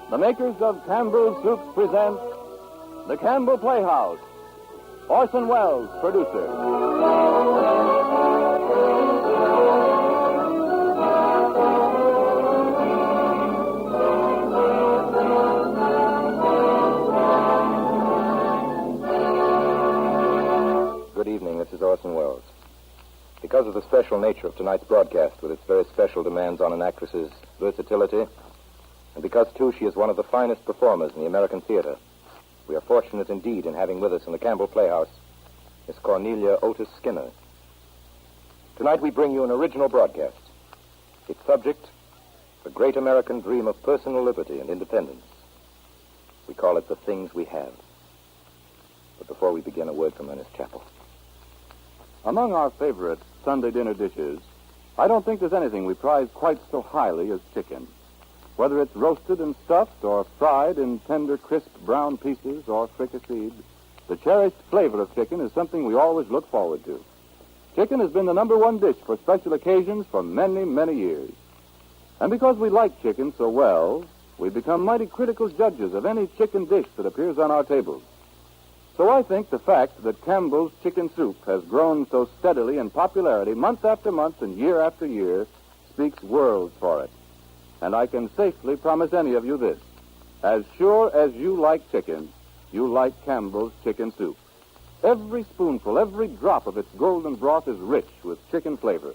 The makers of Campbell Soups present the Campbell Playhouse. Orson Welles, producer. Good evening, this is Orson Welles. Because of the special nature of tonight's broadcast, with its very special demands on an actress's versatility, and because, too, she is one of the finest performers in the American theater, we are fortunate indeed in having with us in the Campbell Playhouse Miss Cornelia Otis Skinner. Tonight we bring you an original broadcast. Its subject, the great American dream of personal liberty and independence. We call it The Things We Have. But before we begin, a word from Ernest Chappell. Among our favorite Sunday dinner dishes, I don't think there's anything we prize quite so highly as chicken. Whether it's roasted and stuffed or fried in tender, crisp brown pieces or fricasseed, the cherished flavor of chicken is something we always look forward to. Chicken has been the number one dish for special occasions for many, many years. And because we like chicken so well, we become mighty critical judges of any chicken dish that appears on our tables. So I think the fact that Campbell's chicken soup has grown so steadily in popularity month after month and year after year speaks worlds for it. And I can safely promise any of you this. As sure as you like chicken, you like Campbell's chicken soup. Every spoonful, every drop of its golden broth is rich with chicken flavor.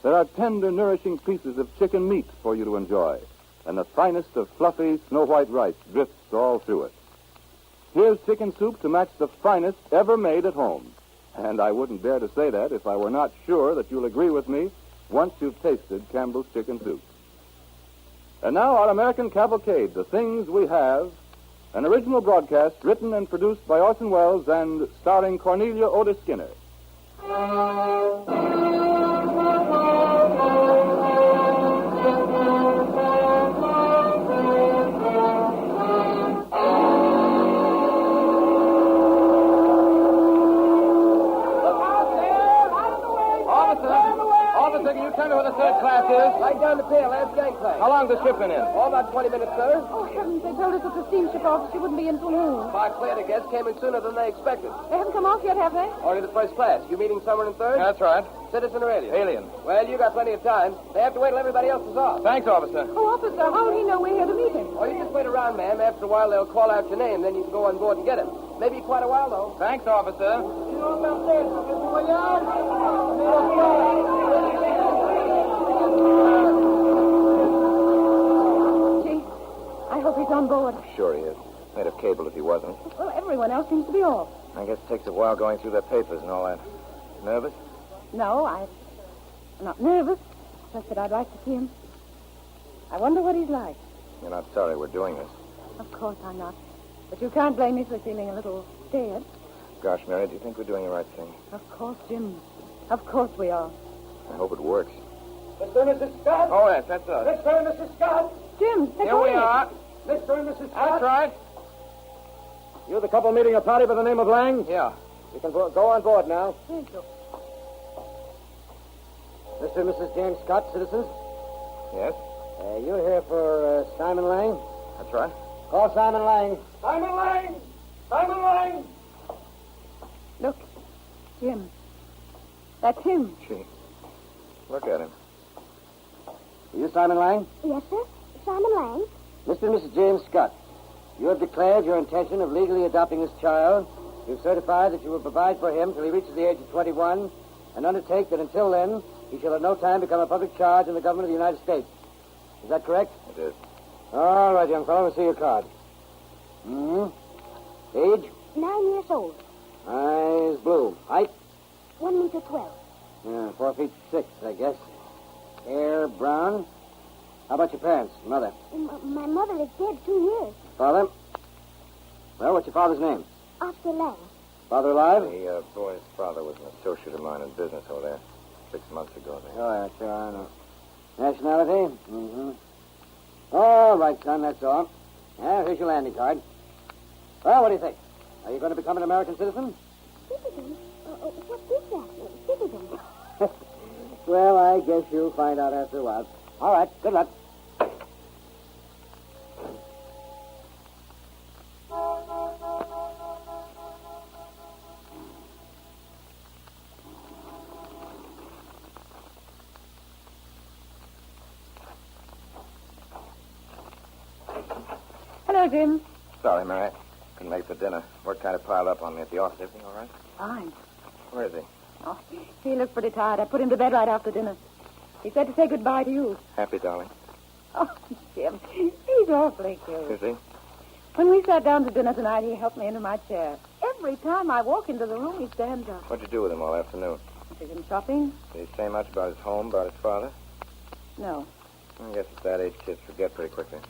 There are tender, nourishing pieces of chicken meat for you to enjoy, and the finest of fluffy, snow-white rice drifts all through it. Here's chicken soup to match the finest ever made at home. And I wouldn't dare to say that if I were not sure that you'll agree with me once you've tasted Campbell's chicken soup. And now our American Cavalcade, The Things We Have, an original broadcast written and produced by Orson Welles and starring Cornelia Otis Skinner. Can you tell me where the third class is? Right down the pier, last gangplank. How long has the ship been in? Oh, about 20 minutes, sir. Oh, heavens, they told us that the steamship officer wouldn't be in till noon. Mark Flair, I guess, came in sooner than they expected. They haven't come off yet, have they? Only the first class. You meeting someone in third? Yeah, that's right. Citizen or alien? Alien. Well, you got plenty of time. They have to wait till everybody else is off. Thanks, officer. Oh, officer, how'll he know we're here to meet him? Oh, you just wait around, ma'am. After a while, they'll call out your name. Then you can go on board and get him. Maybe quite a while, though. Thanks, officer. You know about this. Gee, I hope he's on board. Sure he is. They'd have cabled if he wasn't. Well, everyone else seems to be off. I guess it takes a while going through their papers and all that. Nervous? No, I'm not nervous. Just that I'd like to see him. I wonder what he's like. You're not sorry we're doing this. Of course I'm not. But you can't blame me for feeling a little scared. Gosh, Mary, do you think we're doing the right thing? Of course, Jim. Of course we are. I hope it works. Mr. and Mrs. Scott? Oh, yes, that's us. Mr. and Mrs. Scott? Jim, they're Here we going. are. Mr. and Mrs. Scott? That's right. You the couple meeting a party by the name of Lang? Yeah. You can go on board now. Thank you. Mr. and Mrs. James Scott, citizens? Yes? You're here for Simon Lang? That's right. Call Simon Lang. Simon Lang! Simon Lang! Look, Jim. That's him. Gee. Look at him. Are you Simon Lang? Yes, sir. Simon Lang. Mr. and Mrs. James Scott, you have declared your intention of legally adopting this child. You've certified that you will provide for him till he reaches the age of 21 and undertake that until then he shall at no time become a public charge in the government of the United States. Is that correct? It is. All right, young fellow. Let's see your card. Age? 9 years old. Eyes blue. Height? 1 meter 12. 4 feet 6, I guess. Hair brown. How about your parents, mother? My mother is dead 2 years. Father? Well, what's your father's name? Oscar Lang. Father alive? The boy's father was an associate of mine in business over there 6 months ago. Oh, yeah, sure, I know. Nationality? All right, son, that's all. Yeah, here's your landing card. Well, what do you think? Are you going to become an American citizen? Citizen? What is that? Citizen? Well, I guess you'll find out after a while. All right, good luck. Hello, Jim. Sorry, Mary. Couldn't make the dinner. Work kind of piled up on me at the office. Everything all right? Fine. Where is he? Oh, he looks pretty tired. I put him to bed right after dinner. He said to say goodbye to you. Happy, darling. Oh, Jim, he's awfully cute. Is he? When we sat down to dinner tonight, he helped me into my chair. Every time I walk into the room, he stands up. What'd you do with him all afternoon? I took him shopping? Did he say much about his home, about his father? No. I guess at that age, kids forget pretty quickly.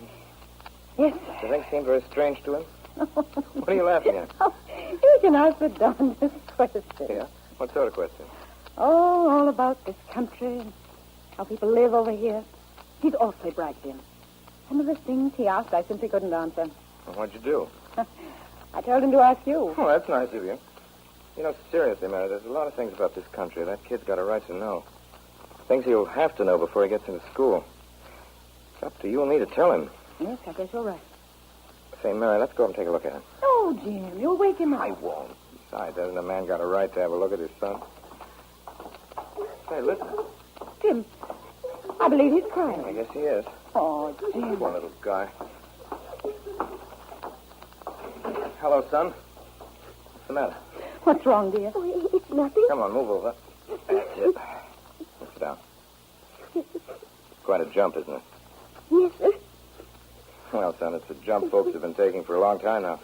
Yes. Do things seem very strange to him? What are you laughing at? Oh, you can ask the darndest question. Yeah? What sort of question? Oh, all about this country and how people live over here. He's awfully bright, Jim. Some of the things he asked, I simply couldn't answer. Well, what'd you do? I told him to ask you. Oh, that's nice of you. You know, seriously, Mary, there's a lot of things about this country that kid's got a right to know. Things he'll have to know before he gets into school. It's up to you and me to tell him. Yes, I guess you're right. Say, Mary, let's go up and take a look at him. Oh, Jim, you'll wake him up. I won't. Besides, hasn't a man got a right to have a look at his son? Say, listen. Jim, I believe he's I crying. guess he is. Oh, Jim. Poor little guy. Hello, son. What's the matter? What's wrong, dear? Oh, it's nothing. Come on, move over. That's it. Sit down. Quite a jump, isn't it? Yes, sir. Well, son, it's a jump folks have been taking for a long time now.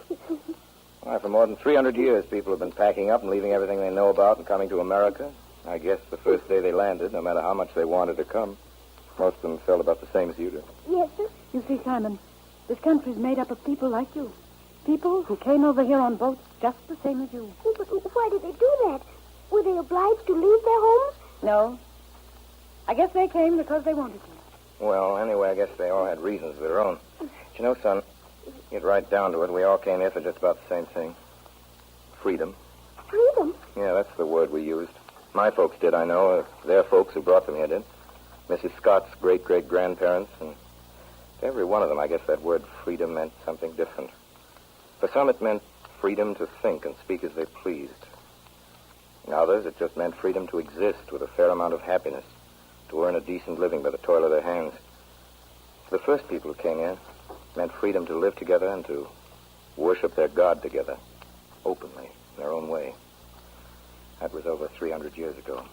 Why, for more than 300 years, people have been packing up and leaving everything they know about and coming to America. I guess the first day they landed, no matter how much they wanted to come, most of them felt about the same as you do. Yes, sir. You see, Simon, this country's made up of people like you. People who came over here on boats just the same as you. Oh, but why did they do that? Were they obliged to leave their homes? No. I guess they came because they wanted to. Well, anyway, I guess they all had reasons of their own. But you know, son, get right down to it. We all came here for just about the same thing. Freedom. Freedom? Yeah, that's the word we used. My folks did, I know. Their folks who brought them here did. Mrs. Scott's great-great-grandparents. And to every one of them, I guess that word freedom meant something different. For some, it meant freedom to think and speak as they pleased. In others, it just meant freedom to exist with a fair amount of happiness, to earn a decent living by the toil of their hands. For the first people who came here, it meant freedom to live together and to worship their God together, openly, in their own way. That was over 300 years ago.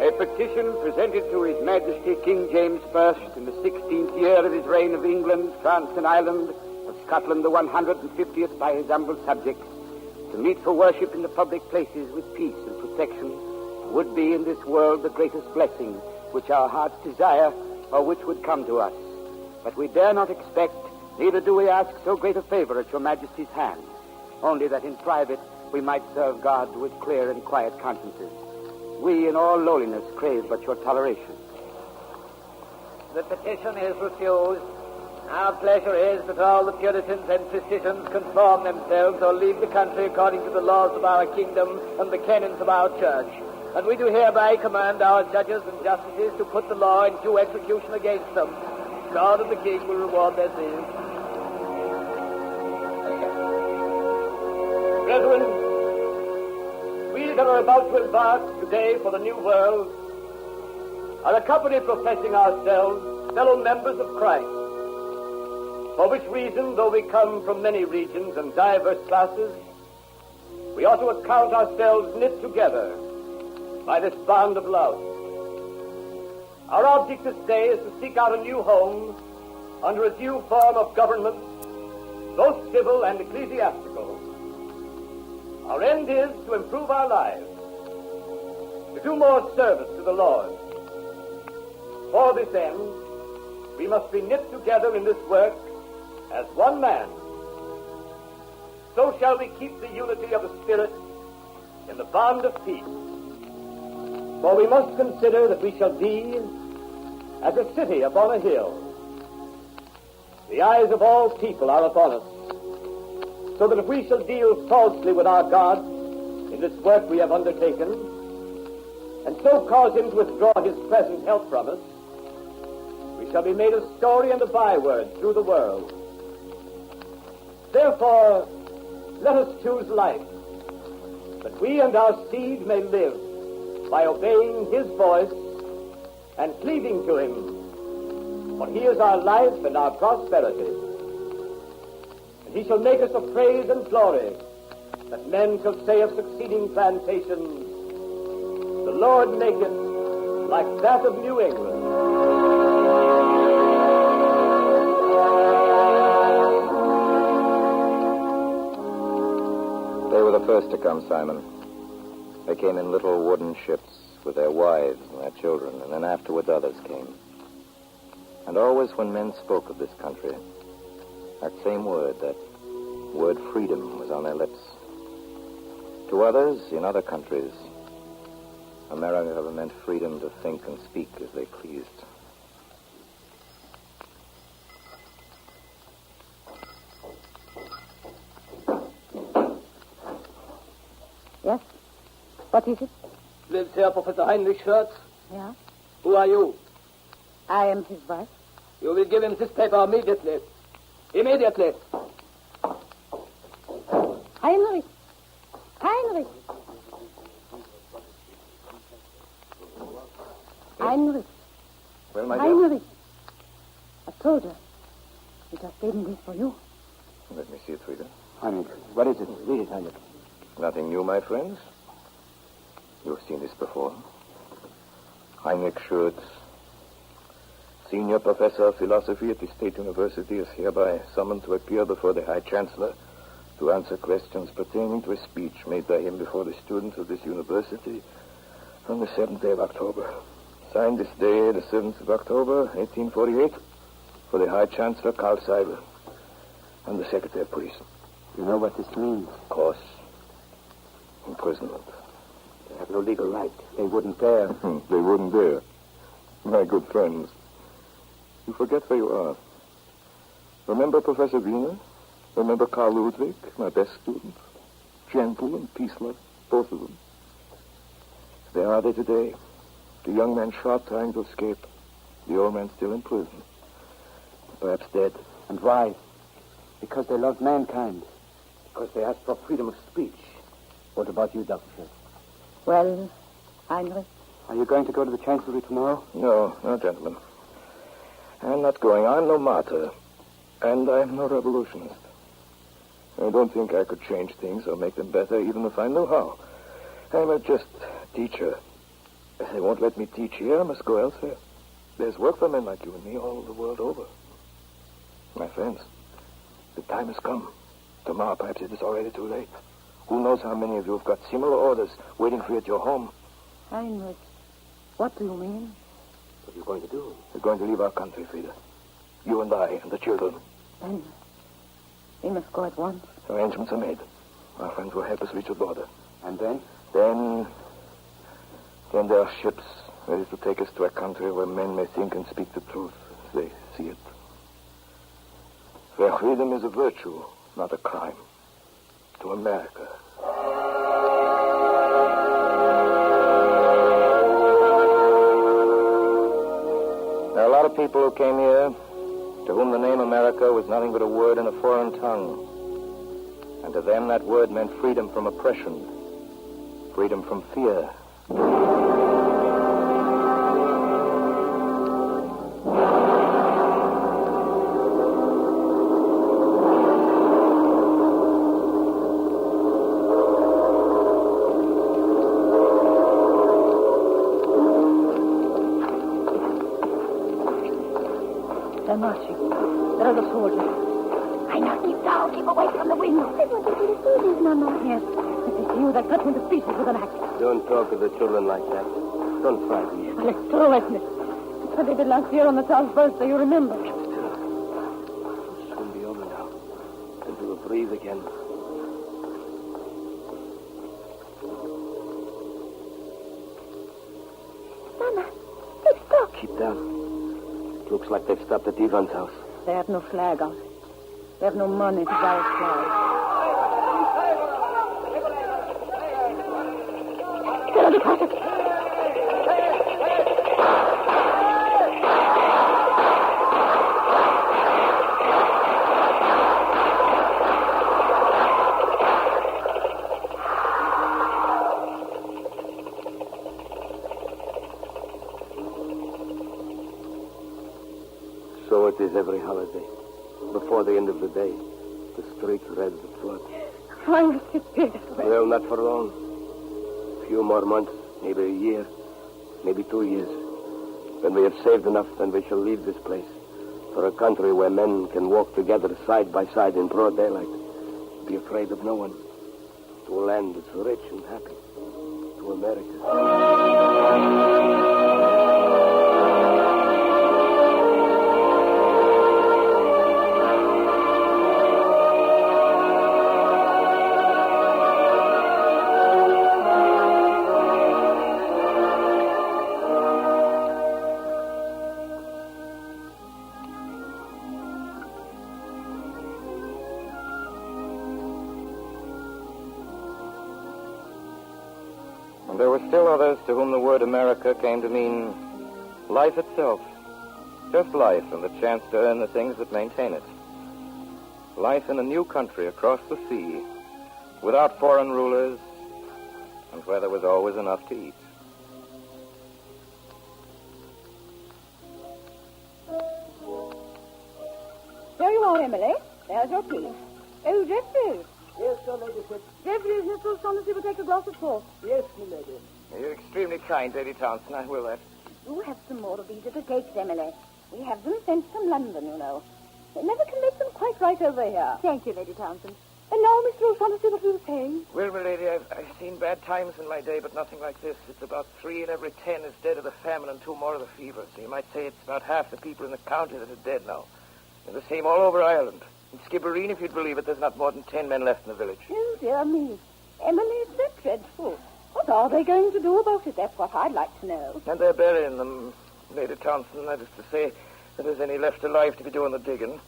A petition presented to His Majesty King James I in the 16th year of his reign of England, France, and Ireland, of Scotland the 150th by his humble subjects, to meet for worship in the public places with peace and protection, would be in this world the greatest blessing which our hearts desire or which would come to us. But we dare not expect, neither do we ask so great a favor at your Majesty's hand, only that in private we might serve God with clear and quiet consciences. We, in all lowliness, crave but your toleration. The petition is refused. Our pleasure is that all the Puritans and Precisians conform themselves or leave the country according to the laws of our kingdom and the canons of our church. And we do hereby command our judges and justices to put the law in due execution against them. God and the King will reward their zeal. Brethren, we that are about to embark today for the new world are a company professing ourselves fellow members of Christ, for which reason, though we come from many regions and diverse classes, we ought to account ourselves knit together by this bond of love. Our object this day is to seek out a new home under a new form of government, both civil and ecclesiastical. Our end is to improve our lives, to do more service to the Lord. For this end, we must be knit together in this work as one man. So shall we keep the unity of the Spirit in the bond of peace. For we must consider that we shall be as a city upon a hill. The eyes of all people are upon us, so that if we shall deal falsely with our God in this work we have undertaken, and so cause him to withdraw his present help from us, we shall be made a story and a byword through the world. Therefore, let us choose life, that we and our seed may live by obeying his voice and cleaving to him For he is our life and our prosperity. And he shall make us a praise and glory, that men shall say of succeeding plantations, the Lord maketh like that of New England. They were the first to come, Simon. They came in little wooden ships with their wives and their children, and then afterwards others came. And always when men spoke of this country, that same word, that word freedom, was on their lips. To others, in other countries, America meant freedom to think and speak as they pleased. Yes? What is it? Lives here Professor Heinrich Schurz. Yeah? Who are you? I am his wife. You will give him this paper immediately. Immediately. Heinrich! Heinrich! Heinrich! Well, my dear? Heinrich! I told her. He just gave me this for you. Let me see it, Frida. Heinrich, what is it? Read it, Heinrich. Nothing new, my friends. You've seen this before. Heinrich Schurz, Senior Professor of Philosophy at the State University, is hereby summoned to appear before the High Chancellor to answer questions pertaining to a speech made by him before the students of this university on the 7th day of October. Signed this day, the 7th of October, 1848, for the High Chancellor Carl Seibel and the Secretary of Police. You know what this means? Of course. Imprisonment. They have no legal right. They wouldn't dare. They wouldn't dare. My good friends, you forget where you are. Remember Professor Wiener? Remember Carl Ludwig, my best student? Gentle and peace-loving, both of them. There are they today. The young man shot trying to escape. The old man still in prison. Perhaps dead. And why? Because they loved mankind. Because they asked for freedom of speech. What about you, Dr. Schultz? Well, Heinrich? Are you going to go to the Chancellery tomorrow? No, gentlemen. I'm not going. I'm no martyr. And I'm no revolutionist. I don't think I could change things or make them better, even if I knew how. I'm just a teacher. If they won't let me teach here, I must go elsewhere. There's work for men like you and me all the world over. My friends, the time has come. Tomorrow, perhaps it is already too late. Who knows how many of you have got similar orders waiting for you at your home? Heinrich, what do you mean? What are you going to do? We're going to leave our country, Frida. You and I and the children. Then we must go at once. Arrangements are made. Our friends will help us reach the border. And then? Then there are ships ready to take us to a country where men may think and speak the truth as they see it. Where freedom is a virtue, not a crime. To America. There are a lot of people who came here to whom the name America was nothing but a word in a foreign tongue. And to them that word meant freedom from oppression, freedom from fear. They're marching. There are the soldiers. I now keep down. Keep away from the window. I want to see the soldiers, Mama. Yes. If they see you, they'll cut you into pieces with an axe. Don't talk to the children like that. Don't frighten me. Well, it's true, isn't it? That's what they did last year on the town's birthday, you remember. It'll soon be over now. And we will breathe again. Mama, they've stopped. Keep down. It looks like they've stopped at Ivan's house. They have no flag out. They have no money to buy a flag. Get out of the pocket. So it is every holiday. Before the end of the day, the street red with flood. I wish it did. Well, not for long. A few more months, maybe a year, maybe 2 years. When we have saved enough, then we shall leave this place for a country where men can walk together side by side in broad daylight, be afraid of no one, to a land that's rich and happy, to America. And there were still others to whom the word America came to mean life itself. Just life and the chance to earn the things that maintain it. Life in a new country across the sea, without foreign rulers, and where there was always enough to eat. There you are, Emily. There's your key. Oh, Jeffrey. Yes, Your Ladyship. Jeffrey, isn't it so strong that you will take a glass of port? Yes, my lady. You're extremely kind, Lady Townsend. I will that. Do have some more of these little cakes, Emily. We have them sent from London, you know. They never can make them quite right over here. Thank you, Lady Townsend. And now, Mr. O'Shaughnessy, what we were saying? Well, my lady, I've seen bad times in my day, but nothing like this. It's about 3 in every 10 is dead of the famine and 2 more of the fever. So you might say it's about half the people in the county that are dead now. And the same all over Ireland. In Skibbereen, if you'd believe it, there's not more than 10 men left in the village. Oh, dear me. Emily, it's so dreadful. What are they going to do about it? That's what I'd like to know. And they're burying them, Lady Townsend. That is to say that there's any left alive to be doing the digging.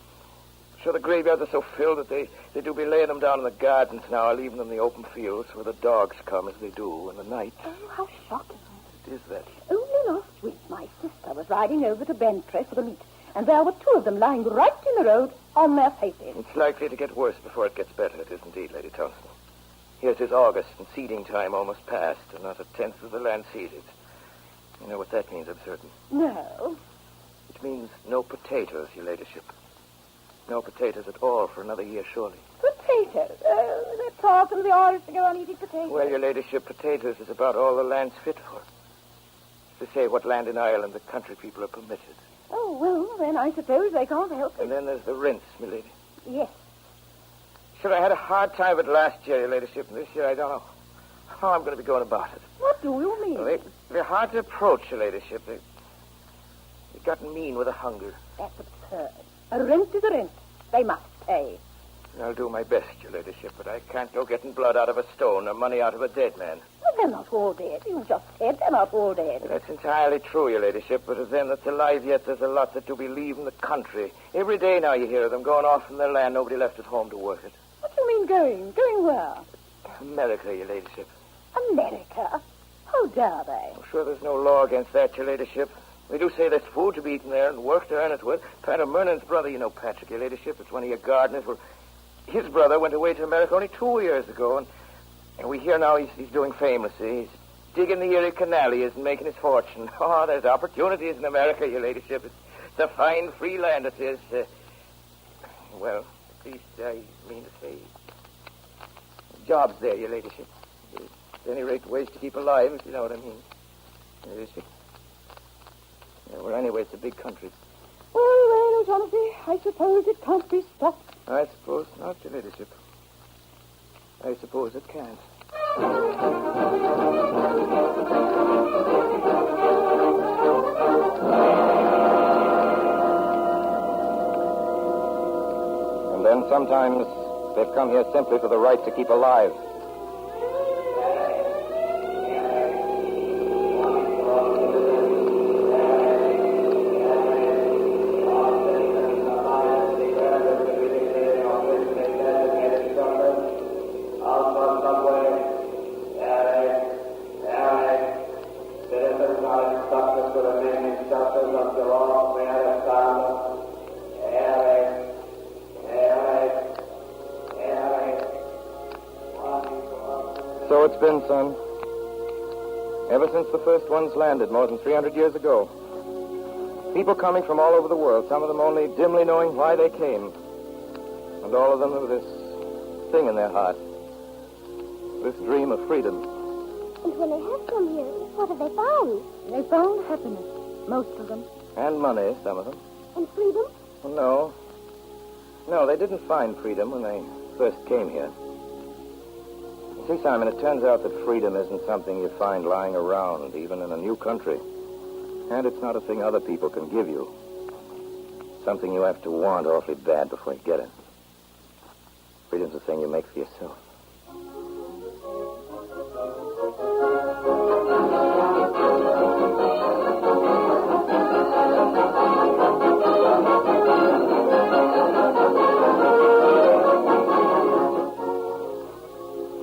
Sure, the graveyards are so filled that they do be laying them down in the gardens now, leaving them in the open fields where the dogs come as they do in the night. Oh, how shocking. It is that. Only last week, my sister was riding over to Bentry for the meet, and there were 2 of them lying right in the road on their faces. It's likely to get worse before it gets better. It is indeed, Lady Townsend. Here's his August, and seeding time almost past, and not a tenth of the land seeded. You know what that means, I'm certain. No. It means no potatoes, Your Ladyship. No potatoes at all for another year, surely. Potatoes? Oh, they're taught them the Irish to go on eating potatoes. Well, Your Ladyship, potatoes is about all the land's fit for. To say what land in Ireland the country people are permitted. Oh, well, then I suppose they can't help it. And then there's the rents, my lady. Yes. Sure, I had a hard time of it last year, Your Ladyship, and this year I don't know how I'm going to be going about it. What do you mean? Well, they're hard to approach, Your Ladyship. They've gotten mean with a hunger. That's absurd. A rent is a rent. They must pay. I'll do my best, Your Ladyship, but I can't go getting blood out of a stone or money out of a dead man. Well, they're not all dead. You just said they're not all dead. That's entirely true, Your Ladyship, but of them that's alive yet, there's a lot that do be leaving the country. Every day now you hear of them going off from their land, nobody left at home to work it. What do you mean going? Going where? America, Your Ladyship. America? How dare they? I'm sure there's no law against that, Your Ladyship. They do say there's food to be eaten there and work to earn it with. Pat O'Mernon's brother, you know Patrick, Your Ladyship, it's one of your gardeners. Well, his brother went away to America only 2 years ago, and we hear now he's doing famously. He's digging the Erie Canal, he is, and making his fortune. Oh, there's opportunities in America, Your Ladyship. It's a fine, free land, it is. Well, at least I mean to say, jobs there, Your Ladyship. At any rate, ways to keep alive, if you know what I mean. Your Ladyship. Yeah, well, anyway, it's a big country. Well, O'Shaughnessy, I suppose it can't be stopped. I suppose not, Your Ladyship. I suppose it can't. And then sometimes they've come here simply for the right to keep alive. So it's been, son. Ever since the first ones landed more than 300 years ago. People coming from all over the world, some of them only dimly knowing why they came. And all of them with this thing in their heart. This dream of freedom. And when they have come here, what have they found? They found happiness, most of them. And money, some of them. And freedom? Well, no. No, they didn't find freedom when they first came here. See, Simon, it turns out that freedom isn't something you find lying around, even in a new country. And it's not a thing other people can give you. Something you have to want awfully bad before you get it. Freedom's a thing you make for yourself.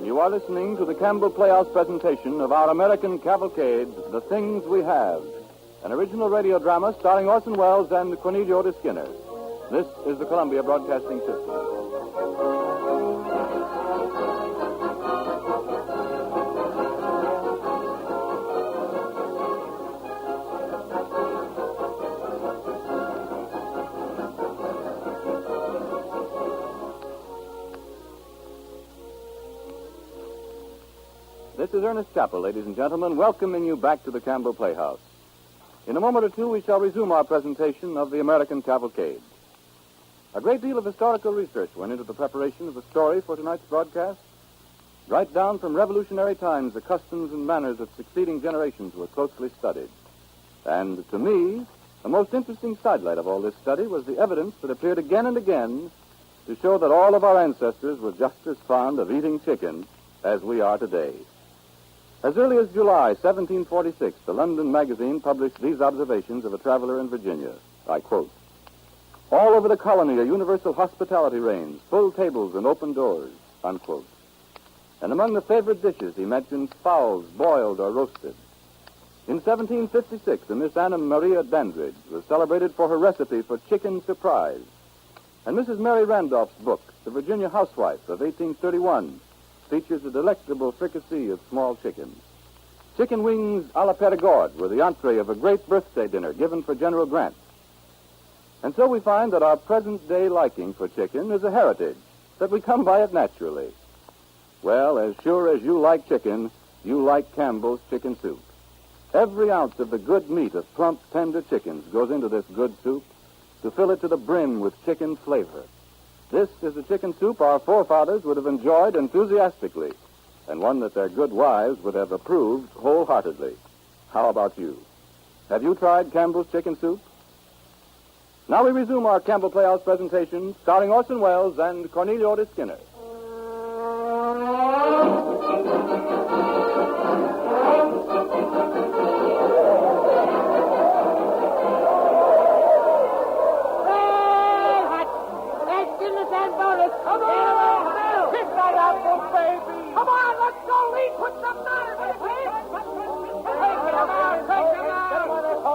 You are listening to the Campbell Playhouse presentation of our American Cavalcade, The Things We Have, an original radio drama starring Orson Welles and Cornelio de Skinner. This is the Columbia Broadcasting System. This is Ernest Chappell, ladies and gentlemen, welcoming you back to the Campbell Playhouse. In a moment or two, we shall resume our presentation of the American Cavalcade. A great deal of historical research went into the preparation of the story for tonight's broadcast. Right down from revolutionary times, the customs and manners of succeeding generations were closely studied. And to me, the most interesting sidelight of all this study was the evidence that appeared again and again to show that all of our ancestors were just as fond of eating chicken as we are today. As early as July 1746, the London magazine published these observations of a traveler in Virginia. I quote, "All over the colony a universal hospitality reigns, full tables and open doors," unquote. And among the favorite dishes he mentions fowls boiled or roasted. In 1756, a Miss Anna Maria Dandridge was celebrated for her recipe for chicken surprise. And Mrs. Mary Randolph's book, The Virginia Housewife of 1831, features a delectable fricassee of small chickens. Chicken wings a la Perigord were the entree of a great birthday dinner given for General Grant. And so we find that our present-day liking for chicken is a heritage, that we come by it naturally. Well, as sure as you like chicken, you like Campbell's chicken soup. Every ounce of the good meat of plump, tender chickens goes into this good soup to fill it to the brim with chicken flavor. This is the chicken soup our forefathers would have enjoyed enthusiastically, and one that their good wives would have approved wholeheartedly. How about you? Have you tried Campbell's chicken soup? Now we resume our Campbell Playhouse presentation, starring Orson Welles and Cornelio de Skinner.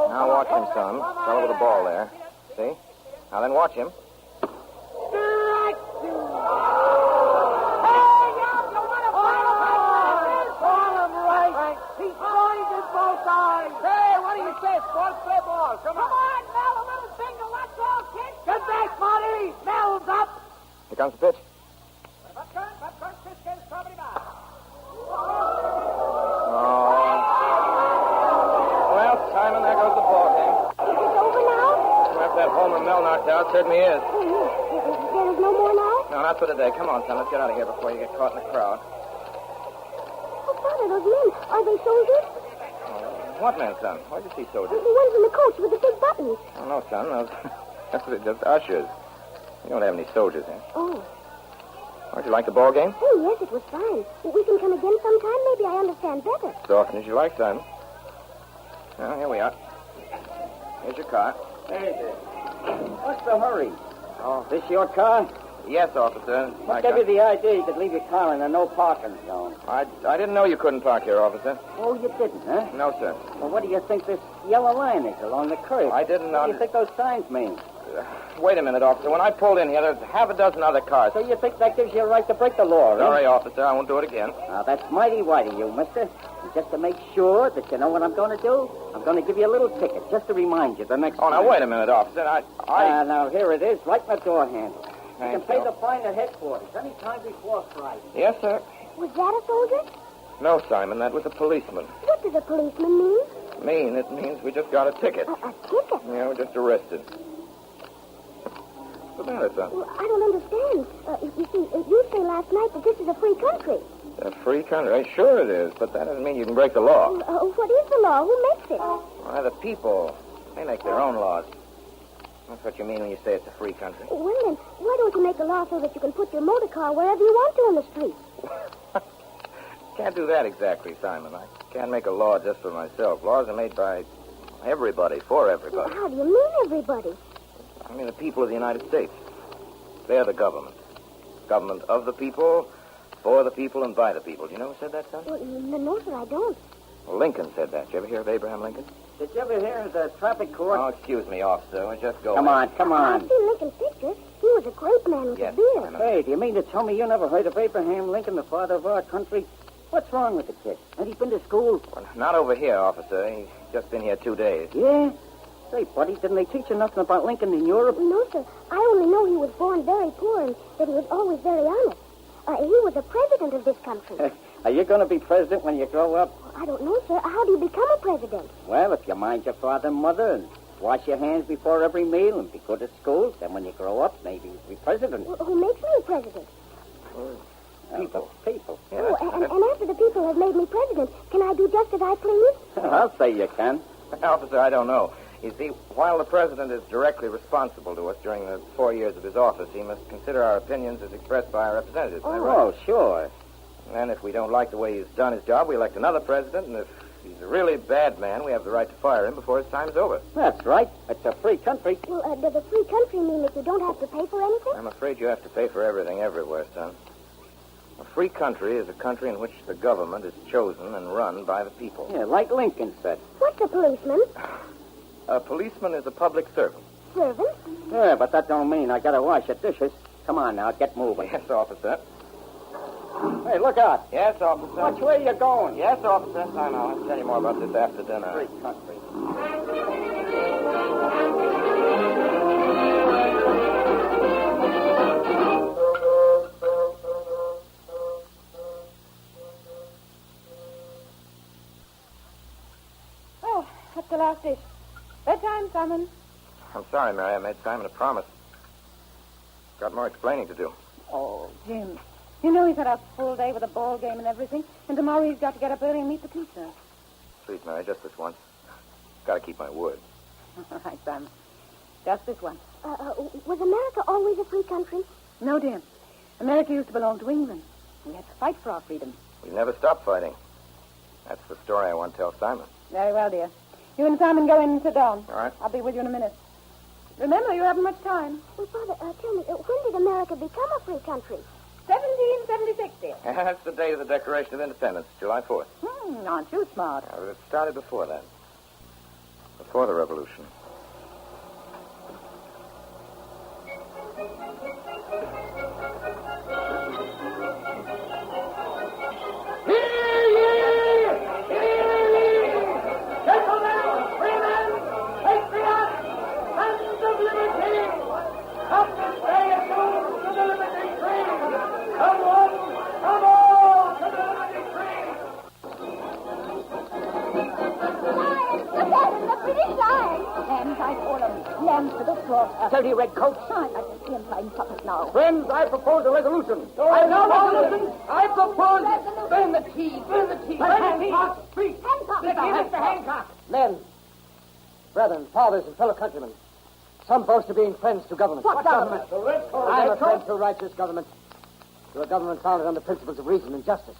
Now watch him, son. Fell over the ball there. See? Now then watch him. Hey, what do you say, sports? Play ball. Come on, Mel, a little single, that's all, kid. Get back, Marty. Mel's up. Here comes the pitch. Well, Simon, there goes the ball game. Is it over now? After that homer Mel knocked out, certainly is. There's no more now? No, not for today. Come on, son. Let's get out of here before you get caught in the crowd. Oh, Father, those men, are they soldiers? What men, son? Where'd you see soldiers? The ones in the coach with the big buttons. Oh, no, son. Those are just ushers. We don't have any soldiers here. Oh. Don't you like the ball game? Oh, yes, it was fine. We can come again sometime. Maybe I understand better. As often as you like, son. Well, here we are. Here's your car. Hey, what's the hurry? Oh, this your car? Yes, officer. What gave you the idea you could leave your car in a no parking zone? I didn't know you couldn't park here, officer. Oh, you didn't, huh? No, sir. Well, what do you think this yellow line is along the curb? I didn't What do know. you think those signs mean? Wait a minute, officer. When I pulled in here, there's half a dozen other cars. So you think that gives you a right to break the law, huh? Sorry, officer. I won't do it again. Now, that's mighty white of you, mister. And just to make sure that you know what I'm going to do, I'm going to give you a little ticket, just to remind you the next time. Oh, now, wait a minute, officer. Now, here it is, right in the door handle. You can Thank pay you. the fine at headquarters any time before Friday. Yes, sir. Was that a soldier? No, Simon, that was a policeman. What does a policeman mean? It means we just got a ticket. A ticket? Yeah, we're just arrested. What's the matter, son? Well, I don't understand. You see, you say last night that this is a free country. A free country? Sure it is, but that doesn't mean you can break the law. What is the law? Who makes it? Why, the people. They make their own laws. That's what you mean when you say it's a free country. Well, then, why don't you make a law so that you can put your motor car wherever you want to in the street? Can't do that exactly, Simon. I can't make a law just for myself. Laws are made by everybody, for everybody. Well, how do you mean everybody? I mean the people of the United States. They're the government. Government of the people, for the people, and by the people. Do you know who said that, son? Well, no, sir, I don't. Well, Lincoln said that. Did you ever hear of Abraham Lincoln? Did you ever hear of the traffic court? Oh, excuse me, officer. We're just going. Come on. I've seen Lincoln's picture. He was a great man with Yes, a beard. I know. Hey, do you mean to tell me you never heard of Abraham Lincoln, the father of our country? What's wrong with the kid? Has he been to school? Well, not over here, officer. He's just been here 2 days. Yeah? Say, buddy, didn't they teach you nothing about Lincoln in Europe? No, sir. I only know he was born very poor and that he was always very honest. He was the president of this country. Are you going to be president when you grow up? I don't know, sir. How do you become a president? Well, if you mind your father and mother and wash your hands before every meal and be good at school, then when you grow up, maybe you'll be president. Well, who makes me a president? People. People. Yeah, And after the people have made me president, can I do just as I please? I'll say you can. Officer, I don't know. You see, while the president is directly responsible to us during the 4 years of his office, he must consider our opinions as expressed by our representatives. Isn't that right? Oh, sure. And if we don't like the way he's done his job, we elect another president, and if he's a really bad man, we have the right to fire him before his time's over. That's right. It's a free country. Well, does a free country mean that you don't have to pay for anything? I'm afraid you have to pay for everything everywhere, son. A free country is a country in which the government is chosen and run by the people. Yeah, like Lincoln said. What's a policeman? A policeman is a public servant. Servant? Yeah, but that don't mean I gotta wash your dishes. Come on now, get moving. Yes, officer. Hey, look out. Yes, officer. Which way you going? Yes, officer. I know. I'll tell you more about this after dinner. Free country. Oh, that's the last dish. Bedtime, Simon. I'm sorry, Mary. I made Simon a promise. Got more explaining to do. Oh, Jim. You know he's had a full day with a ball game and everything, and tomorrow he's got to get up early and meet the teacher. Please, Mary, just this once. Got to keep my word. All right, Simon. Just this one. Was America always a free country? No, dear. America used to belong to England. We had to fight for our freedom. We never stopped fighting. That's the story I want to tell Simon. Very well, dear. You and Simon go in and sit down. All right. I'll be with you in a minute. Remember, you haven't much time. Well, Father, tell me, when did America become a free country? 1776, dear. That's the day of the Declaration of Independence, July 4th. Aren't you smart? Yeah, but it started before that. Before the Revolution. Dirty red coats. I'd like to see him playing puppets now. Friends, I propose a resolution. I propose... Burn the tea. Burn the tea. Hancock, speak. Hancock. Mr. Hancock. Men, brethren, fathers, and fellow countrymen, some boast of being friends to government. What government? I'm a friend to righteous government, to a government founded on the principles of reason and justice.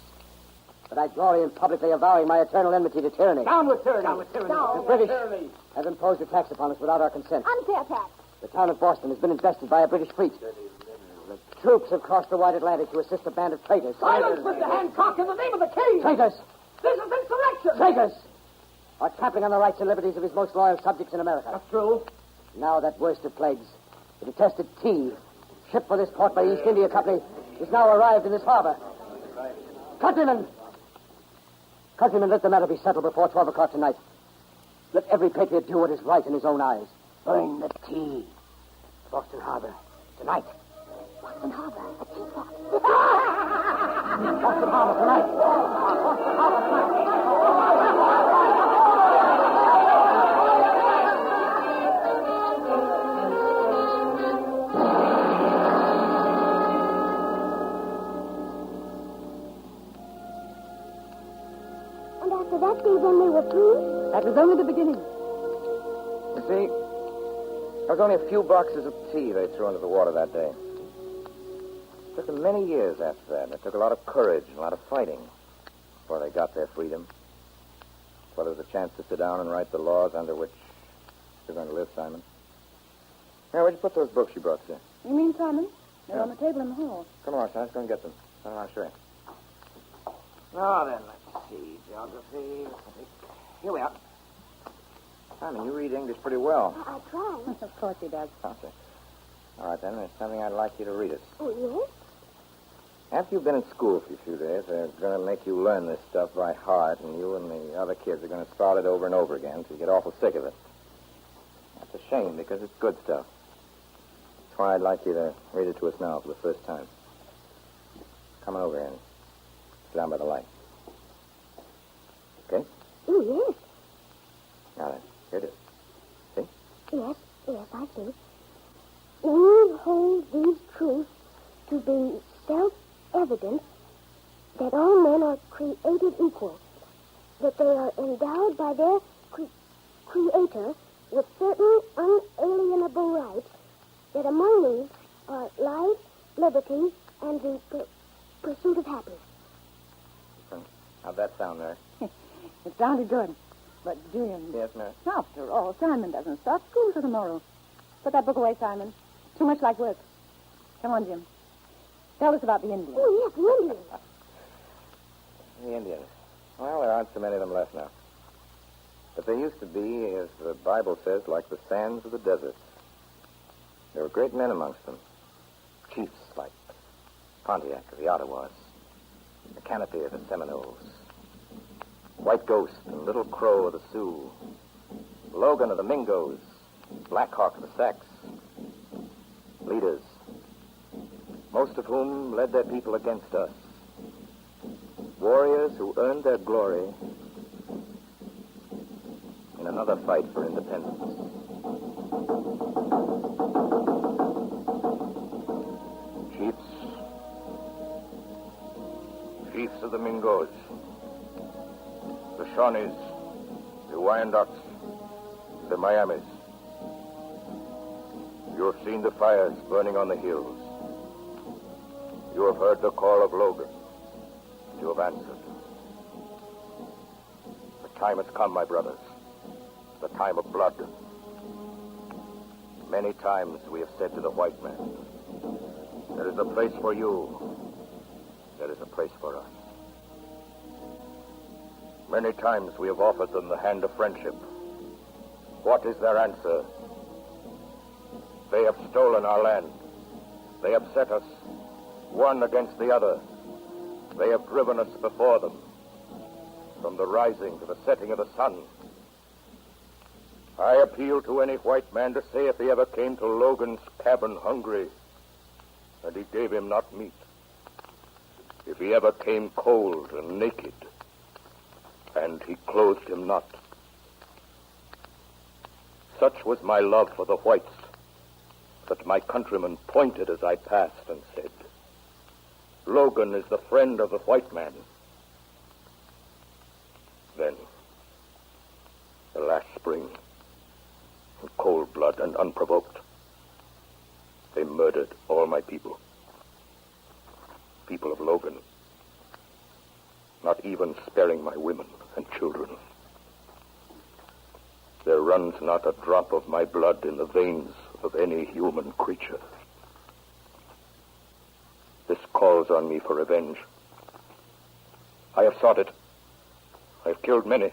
But I glory in publicly avowing my eternal enmity to tyranny. Down with tyranny. Down with tyranny. The British have imposed a tax upon us without our consent. Unfair tax. The town of Boston has been infested by a British fleet. The troops have crossed the wide Atlantic to assist a band of traitors. Silence, Mr. Hancock, in the name of the king. Traitors! This is insurrection. Traitors! Are trampling on the rights and liberties of his most loyal subjects in America. That's true. Now that worst of plagues, The detested tea, shipped for this port by the East India Company, is now arrived in this harbor. Countrymen! Countrymen, let the matter be settled before 12 o'clock tonight. Let every patriot do what is right in his own eyes. Burn the tea. Boston Harbor, tonight. Boston Harbor, a teapot. Boston Harbor, tonight. Boston Harbor, tonight. And after that day, then they were through? That was only the beginning. You see, there was only a few boxes of tea they threw into the water that day. It took them many years after that, and it took a lot of courage and a lot of fighting before they got their freedom. Before there was a chance to sit down and write the laws under which you're going to live, Simon. Here, where'd you put those books you brought, sir? You mean, Simon? They're on the table in the hall. Come on, son, let's go and get them. I'll show you. Now then, let's see. Geography. Here we are. Simon, you read English pretty well. I try. Of course he does. Okay. All right, then, there's something I'd like you to read us. Oh, yes? After you've been in school for a few days, they're going to make you learn this stuff by heart, and you and the other kids are going to start it over and over again until you get awful sick of it. That's a shame, because it's good stuff. That's why I'd like you to read it to us now for the first time. Come on over here and sit down by the light. Okay? Oh, yes. Now then, here it is. See? Yes, I see. We hold these truths to be self-evident that all men are created equal, that they are endowed by their Creator with certain unalienable rights, that among these are life, liberty, and the pursuit of happiness. How'd that sound, Mary? It sounded good. But, Jim... Yes, Mary? After all, Simon doesn't start school till tomorrow. Put that book away, Simon. Too much like work. Come on, Jim. Tell us about the Indians. Oh, yes, the Indians. The Indians. Well, there aren't so many of them left now. But they used to be, as the Bible says, like the sands of the desert. There were great men amongst them. Chiefs like Pontiac of the Ottawas, the Canopy of the Seminoles, White Ghost and Little Crow of the Sioux, Logan of the Mingos, Black Hawk of the Sacs. Leaders, most of whom led their people against us. Warriors who earned their glory in another fight for independence. Chiefs of the Mingos, the Shawnees, the Wyandots, the Miamis. You have seen the fires burning on the hills. You have heard the call of Logan. You have answered. The time has come, my brothers. The time of blood. Many times we have said to the white man, there is a place for you. There is a place for us. Many times we have offered them the hand of friendship. What is their answer? They have stolen our land. They have set us, one against the other. They have driven us before them, from the rising to the setting of the sun. I appeal to any white man to say if he ever came to Logan's cabin hungry, and he gave him not meat. If he ever came cold and naked, and he clothed him not. Such was my love for the whites, that my countrymen pointed as I passed and said, Logan is the friend of the white man. Then, the last spring, in cold blood and unprovoked, they murdered all my people. People of Logan, not even sparing my women and children. There runs not a drop of my blood in the veins of any human creature. This calls on me for revenge. I have sought it. I have killed many.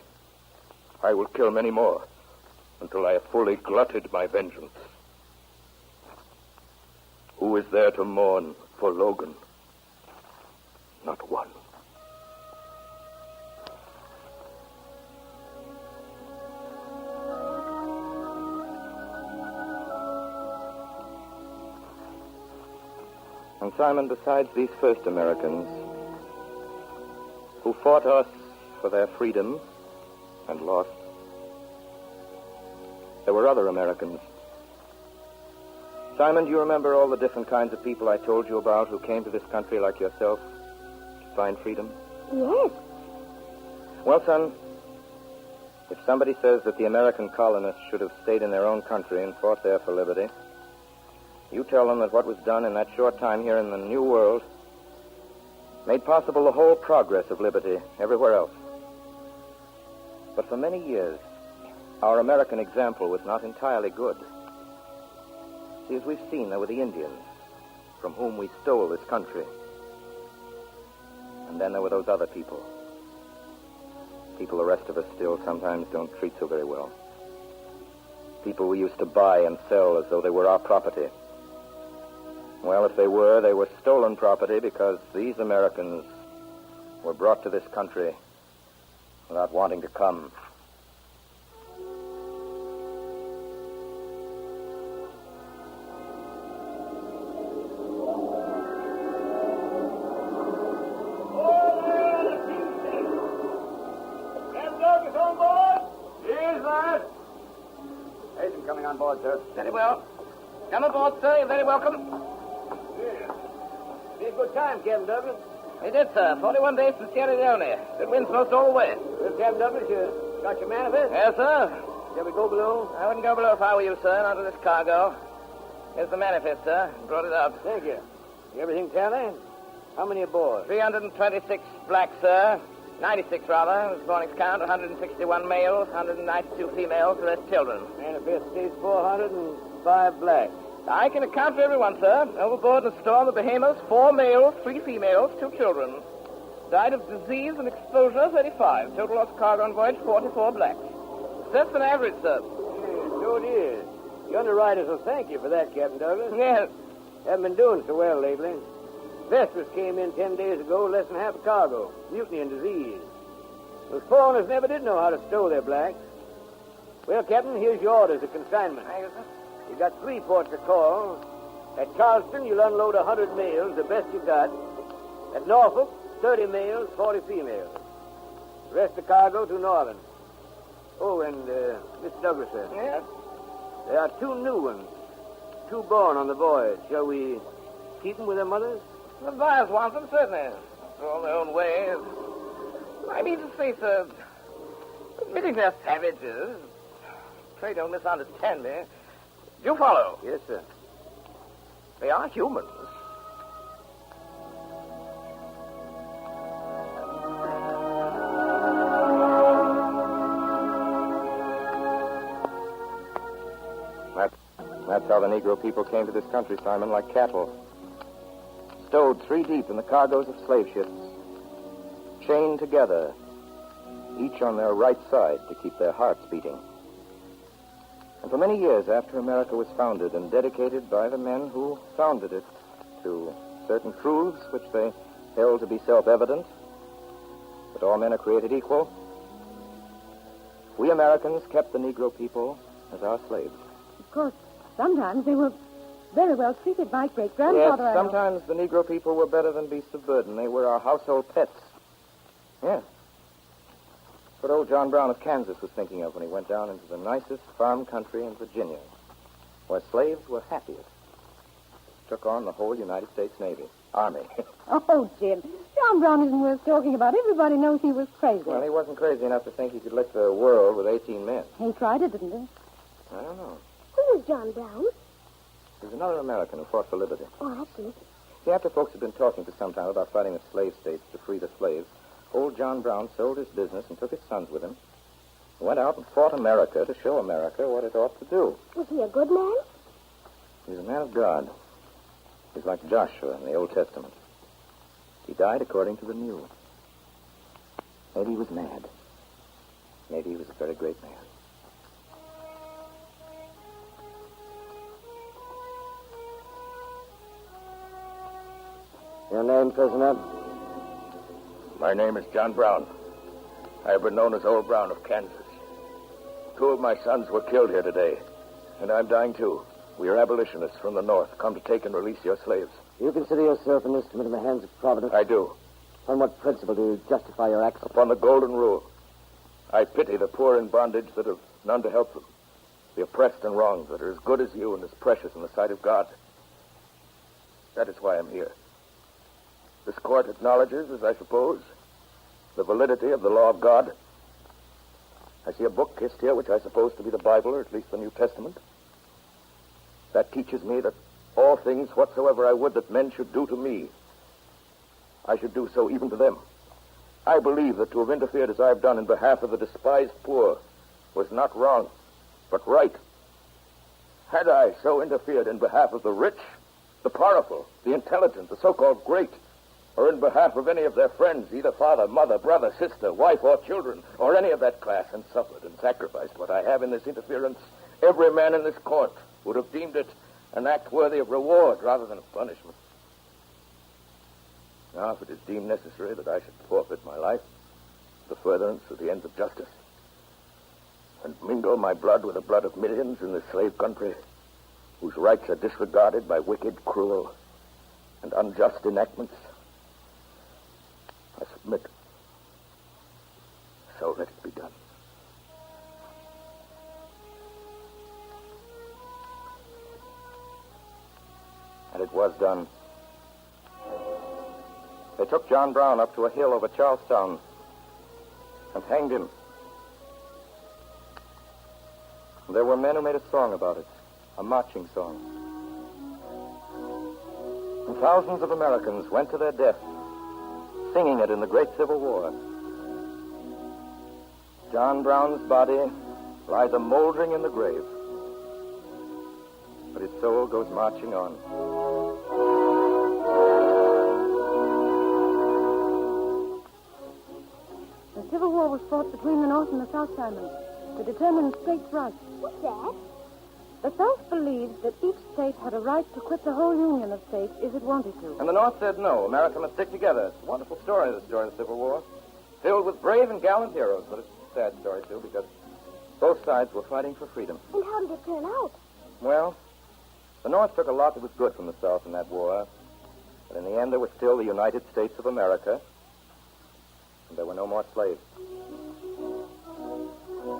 I will kill many more until I have fully glutted my vengeance. Who is there to mourn for Logan? Not one. And Simon, besides these first Americans who fought us for their freedom and lost, there were other Americans. Simon, do you remember all the different kinds of people I told you about who came to this country like yourself to find freedom? Yes. Well, son, if somebody says that the American colonists should have stayed in their own country and fought there for liberty, you tell them that what was done in that short time here in the New World made possible the whole progress of liberty everywhere else. But for many years, our American example was not entirely good. See, as we've seen, there were the Indians, from whom we stole this country. And then there were those other people. People the rest of us still sometimes don't treat so very well. People we used to buy and sell as though they were our property. Well, if they were stolen property because these Americans were brought to this country without wanting to come. Coming on board, sir. Very well. Come aboard, sir. You're very welcome. Yeah. Be a good time, Captain Douglas. We did, sir. 41 days from Sierra Leone. Good winds most all the way. Well, Captain Douglas, you got your manifest? Yes, sir. Shall we go below? I wouldn't go below if I were you, sir, not with this cargo. Here's the manifest, sir. Brought it up. Thank you. Everything tally? How many aboard? 326 blacks, sir. 96, rather. This morning's count, 161 males, 192 females, the rest children. Manifest states 405 blacks. I can account for everyone, sir. Overboard in the storm, the Bahamas, 4 males, 3 females, 2 children. Died of disease and exposure, 35. Total loss of cargo on voyage, 44 blacks. That's an average, sir. Yeah, so it is. The underwriters will thank you for that, Captain Douglas. Yes. Haven't been doing so well lately. Vespers came in 10 days ago, less than half a cargo. Mutiny and disease. Those foreigners never did know how to stow their blacks. Well, Captain, here's your orders of consignment. Thank you, sir. You got 3 ports of call. At Charleston, you'll unload 100 males, the best you got. At Norfolk, 30 males, 40 females. The rest of cargo to Northern. Oh, and, Mr. Douglas, sir. Yes? There are 2 new ones. 2 born on the voyage. Shall we keep them with their mothers? The buyers want them, certainly. For all their own ways. I mean to say, sir, admitting they're savages, pray don't misunderstand me. Do you follow? Yes, sir. They are humans. That's how the Negro people came to this country, Simon, like cattle. Stowed 3 deep in the cargoes of slave ships. Chained together, each on their right side to keep their hearts beating. And for many years after America was founded and dedicated by the men who founded it to certain truths which they held to be self-evident, that all men are created equal, we Americans kept the Negro people as our slaves. Of course, sometimes they were very well treated. My great-grandfather... Yes, sometimes the Negro people were better than beasts of burden. They were our household pets. Yes. What old John Brown of Kansas was thinking of when he went down into the nicest farm country in Virginia, where slaves were happiest. Took on the whole United States Navy, Army. Oh, Jim, John Brown isn't worth talking about. Everybody knows he was crazy. Well, he wasn't crazy enough to think he could lick the world with 18 men. He tried it, didn't he? I don't know. Who was John Brown? He was another American who fought for liberty. Oh, I see. See, after folks had been talking for some time about fighting the slave states to free the slaves, old John Brown sold his business and took his sons with him. He went out and fought America to show America what it ought to do. Was he a good man? He was a man of God. He's like Joshua in the Old Testament. He died according to the New. Maybe he was mad. Maybe he was a very great man. Your name, prisoner? My name is John Brown. I have been known as Old Brown of Kansas. 2 of my sons were killed here today, and I'm dying too. We are abolitionists from the North, come to take and release your slaves. Do you consider yourself an instrument in the hands of Providence? I do. On what principle do you justify your acts? Upon the golden rule. I pity the poor in bondage that have none to help them. The oppressed and wronged that are as good as you and as precious in the sight of God. That is why I'm here. This court acknowledges, as I suppose, the validity of the law of God. I see a book kissed here, which I suppose to be the Bible, or at least the New Testament. That teaches me that all things whatsoever I would that men should do to me, I should do so even to them. I believe that to have interfered as I have done in behalf of the despised poor was not wrong, but right. Had I so interfered in behalf of the rich, the powerful, the intelligent, the so-called great, or in behalf of any of their friends, either father, mother, brother, sister, wife, or children, or any of that class, and suffered and sacrificed what I have in this interference, every man in this court would have deemed it an act worthy of reward rather than of punishment. Now, if it is deemed necessary that I should forfeit my life, the furtherance of the ends of justice, and mingle my blood with the blood of millions in this slave country, whose rights are disregarded by wicked, cruel, and unjust enactments, I submit. So let it be done. And it was done. They took John Brown up to a hill over Charlestown and hanged him. There were men who made a song about it, a marching song. And thousands of Americans went to their death, singing it in the Great Civil War. John Brown's body lies a moldering in the grave, but his soul goes marching on. The Civil War was fought between the North and the South, Simon, to determine states' rights. What's that? The South believed that each state had a right to quit the whole union of states if it wanted to. And the North said no. America must stick together. It's a wonderful story, the story of the Civil War. Filled with brave and gallant heroes, but it's a sad story, too, because both sides were fighting for freedom. And how did it turn out? Well, the North took a lot that was good from the South in that war. But in the end, there was still the United States of America, and there were no more slaves.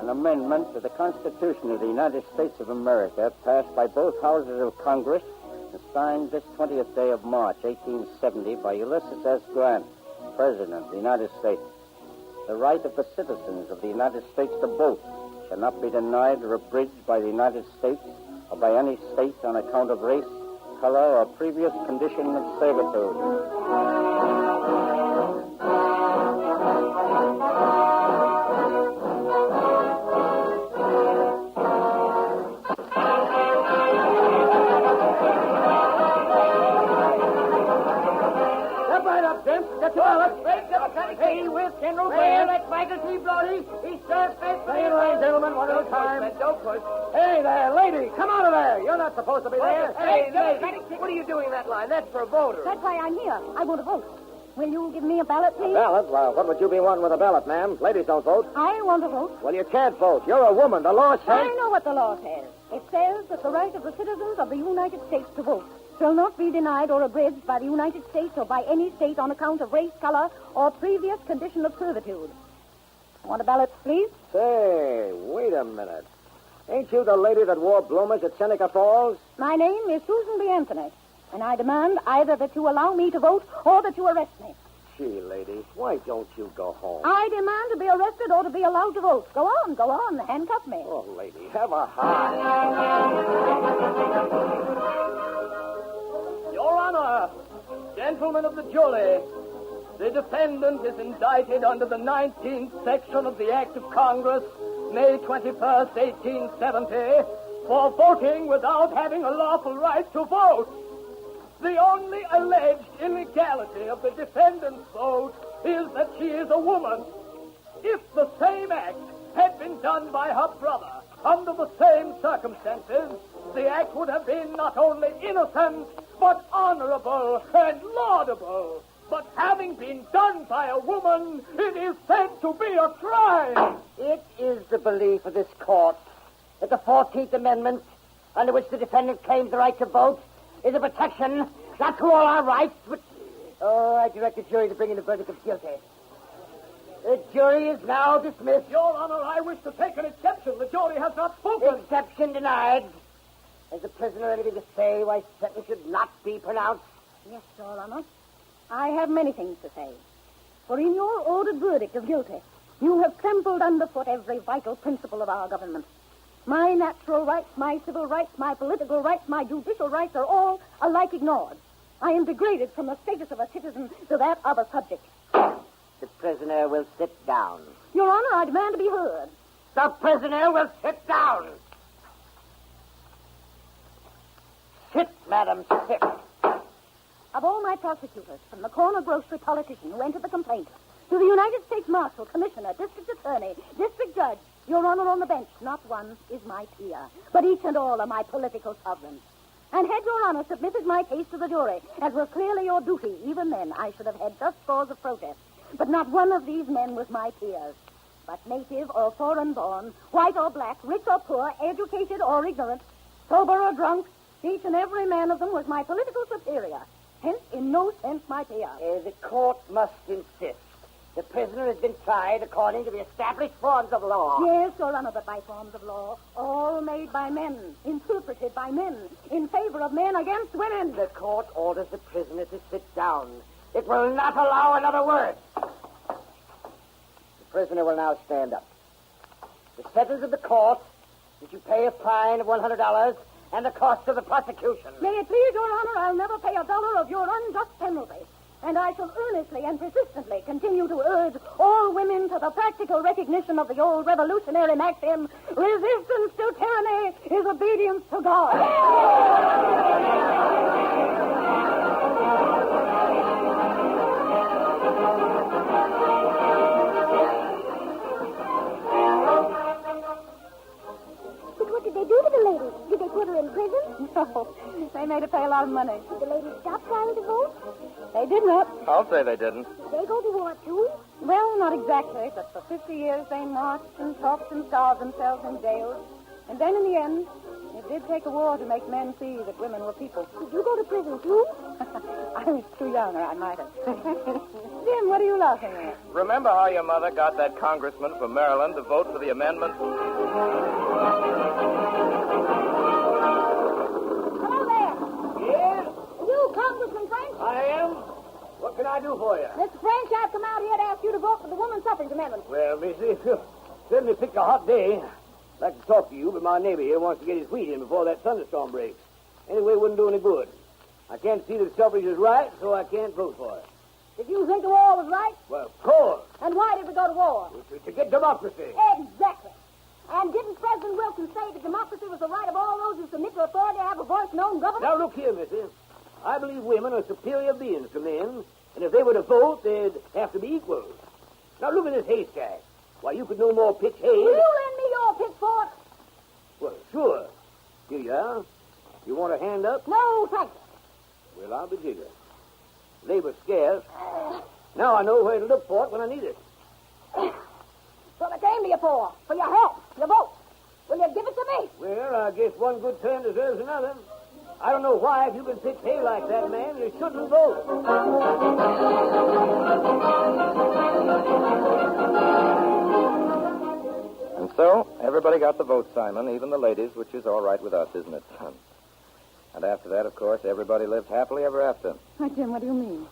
An amendment to the Constitution of the United States of America, passed by both houses of Congress and signed this 20th day of March, 1870, by Ulysses S. Grant, President of the United States. The right of the citizens of the United States to vote shall not be denied or abridged by the United States or by any state on account of race, color, or previous condition of servitude. Hey, with General Grant. That's Michael T. Brody. He starts fast. Stay right, gentlemen, one at a time. Don't push. Hey there, lady, come out of there. You're not supposed to be there. Hey, lady, what are you doing in that line? That's for voters. That's why I'm here. I want to vote. Will you give me a ballot, please? Ballot? Well, what would you be wanting with a ballot, ma'am? Ladies don't vote. I want to vote. Well, you can't vote. You're a woman. The law says... I know what the law says. It says that the right of the citizens of the United States to vote shall not be denied or abridged by the United States or by any state on account of race, color, or previous condition of servitude. Want a ballot, please? Say, wait a minute. Ain't you the lady that wore bloomers at Seneca Falls? My name is Susan B. Anthony, and I demand either that you allow me to vote or that you arrest me. Gee, lady, why don't you go home? I demand to be arrested or to be allowed to vote. Go on, handcuff me. Oh, lady, have a heart. Your Honor, gentlemen of the jury, the defendant is indicted under the 19th section of the Act of Congress, May 21st, 1870, for voting without having a lawful right to vote. The only alleged illegality of the defendant's vote is that she is a woman. If the same act had been done by her brother under the same circumstances, the act would have been not only innocent, but honorable and laudable. But having been done by a woman, it is said to be a crime. It is the belief of this court that the 14th Amendment, under which the defendant claims the right to vote, is a protection not to all our rights, but... Oh, I direct the jury to bring in a verdict of guilty. The jury is now dismissed. Your Honor, I wish to take an exception. The jury has not spoken. Exception denied. Has the prisoner anything to say why sentence should not be pronounced? Yes, Your Honor. I have many things to say. For in your ordered verdict of guilty, you have trampled underfoot every vital principle of our government. My natural rights, my civil rights, my political rights, my judicial rights are all alike ignored. I am degraded from the status of a citizen to that of a subject. The prisoner will sit down. Your Honor, I demand to be heard. The prisoner will sit down. Sit, madam, sit. Of all my prosecutors, from the corner grocery politician who entered the complaint, to the United States Marshal, Commissioner, District Attorney, District Judge, Your Honor, on the bench, not one is my peer, but each and all are my political sovereigns. And had Your Honor submitted my case to the jury, as was clearly your duty, even then I should have had just cause of protest. But not one of these men was my peers. But native or foreign-born, white or black, rich or poor, educated or ignorant, sober or drunk, each and every man of them was my political superior. Hence, in no sense, my peer. The court must insist. The prisoner has been tried according to the established forms of law. Yes, Your Honor, but by forms of law, all made by men, interpreted by men, in favor of men against women. The court orders the prisoner to sit down. It will not allow another word. The prisoner will now stand up. The sentence of the court is you pay a fine of $100 and the cost of the prosecution. May it please Your Honor, I'll never pay $1 of your unjust penalty. And I shall earnestly and persistently continue to urge all women to the practical recognition of the old revolutionary maxim, resistance to tyranny is obedience to God. But what did they do to the lady? Did they put her in prison? No, they made her pay a lot of money. Did the lady stop trying to vote? They did not. I'll say they didn't. Did they go to war, too? Well, not exactly, but for 50 years they marched and talked and starved themselves in jails. And then in the end, it did take a war to make men see that women were people. Did you go to prison, too? I was too young, or I might have. Jim, what are you laughing at? Remember how your mother got that congressman from Maryland to vote for the amendment? Hello there. Yes, You, Congressman French? I am. What can I do for you? Mr. French, I've come out here to ask you to vote for the women's suffrage amendment. Well, missy, certainly picked a hot day. I'd like to talk to you, but my neighbor here wants to get his wheat in before that thunderstorm breaks. Anyway, it wouldn't do any good. I can't see that suffrage is right, so I can't vote for it. Did you think the war was right? Well, of course. And why did we go to war? To get democracy. Exactly. And didn't President Wilson say that democracy was the right of all those who submit to authority to have a voice known government? Now, look here, missy. I believe women are superior beings to men, and if they were to vote, they'd have to be equals. Now, look at this haystack. Why, you could no more pitch hay... Will you lend me your pitchfork? Well, sure. Here you are. You want a hand up? No, thank you. Well, I'll be jiggered. Labor's scarce. Now I know where to look for it when I need it. So I came to you for your help, your vote. Will you give it to me? Well, I guess one good turn deserves another. I don't know why, if you can pitch hay like that, man, you shouldn't vote. And so, everybody got the vote, Simon, even the ladies, which is all right with us, isn't it, son? And after that, of course, everybody lived happily ever after. Why, Jim, what do you mean?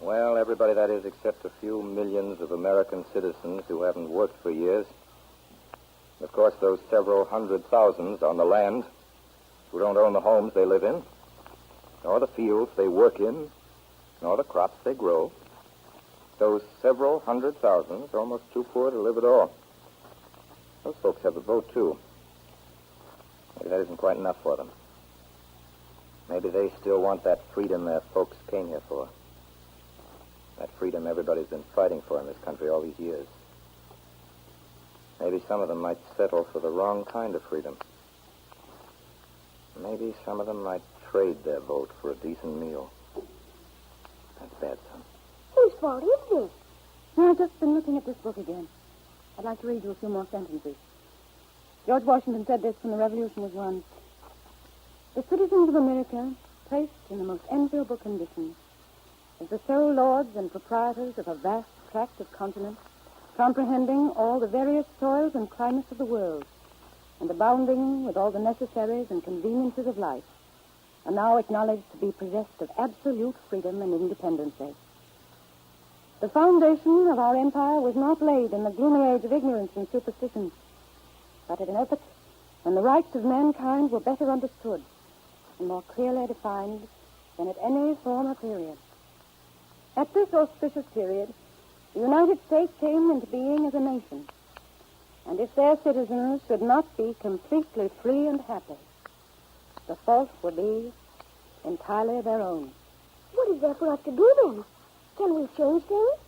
Well, everybody, that is, except a few millions of American citizens who haven't worked for years. Of course, those several hundred thousands on the land who don't own the homes they live in, nor the fields they work in, nor the crops they grow. Those several hundred thousands are almost too poor to live at all. Those folks have a vote, too. Maybe that isn't quite enough for them. Maybe they still want that freedom their folks came here for. That freedom everybody's been fighting for in this country all these years. Maybe some of them might settle for the wrong kind of freedom. Maybe some of them might trade their vote for a decent meal. That's bad, son. Whose fault is this? No, I've just been looking at this book again. I'd like to read you a few more sentences. George Washington said this when the Revolution was won. The citizens of America, placed in the most enviable conditions, as the sole lords and proprietors of a vast tract of continent, comprehending all the various soils and climates of the world, and abounding with all the necessaries and conveniences of life, are now acknowledged to be possessed of absolute freedom and independency. The foundation of our empire was not laid in the gloomy age of ignorance and superstition, but at an epoch when the rights of mankind were better understood and more clearly defined than at any former period. At this auspicious period, the United States came into being as a nation, and if their citizens should not be completely free and happy, the fault would be entirely their own. What is there for us to do then? Can we change things?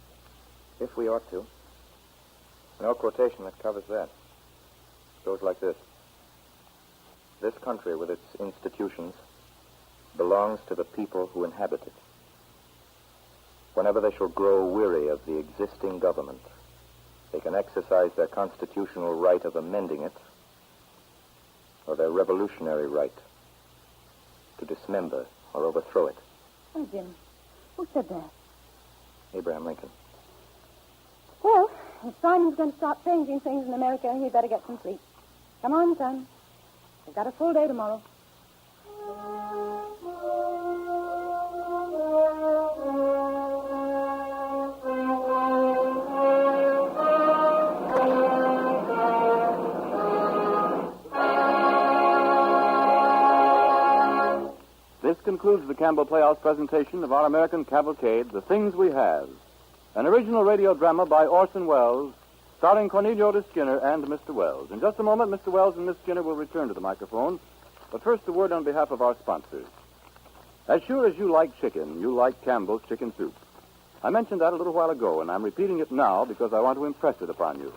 If we ought to. An old quotation that covers that. It goes like this. This country, with its institutions, belongs to the people who inhabit it. Whenever they shall grow weary of the existing government, they can exercise their constitutional right of amending it, or their revolutionary right to dismember or overthrow it. Oh, Jim, who said that? Abraham Lincoln. Well, if Simon's going to start changing things in America, he'd better get some sleep. Come on, son. We've got a full day tomorrow. This concludes the Campbell Playhouse presentation of our American Cavalcade, The Things We Have, an original radio drama by Orson Welles, starring Cornelio Otis Skinner and Mr. Wells. In just a moment, Mr. Wells and Miss Skinner will return to the microphone, but first a word on behalf of our sponsors. As sure as you like chicken, you like Campbell's Chicken Soup. I mentioned that a little while ago, and I'm repeating it now because I want to impress it upon you.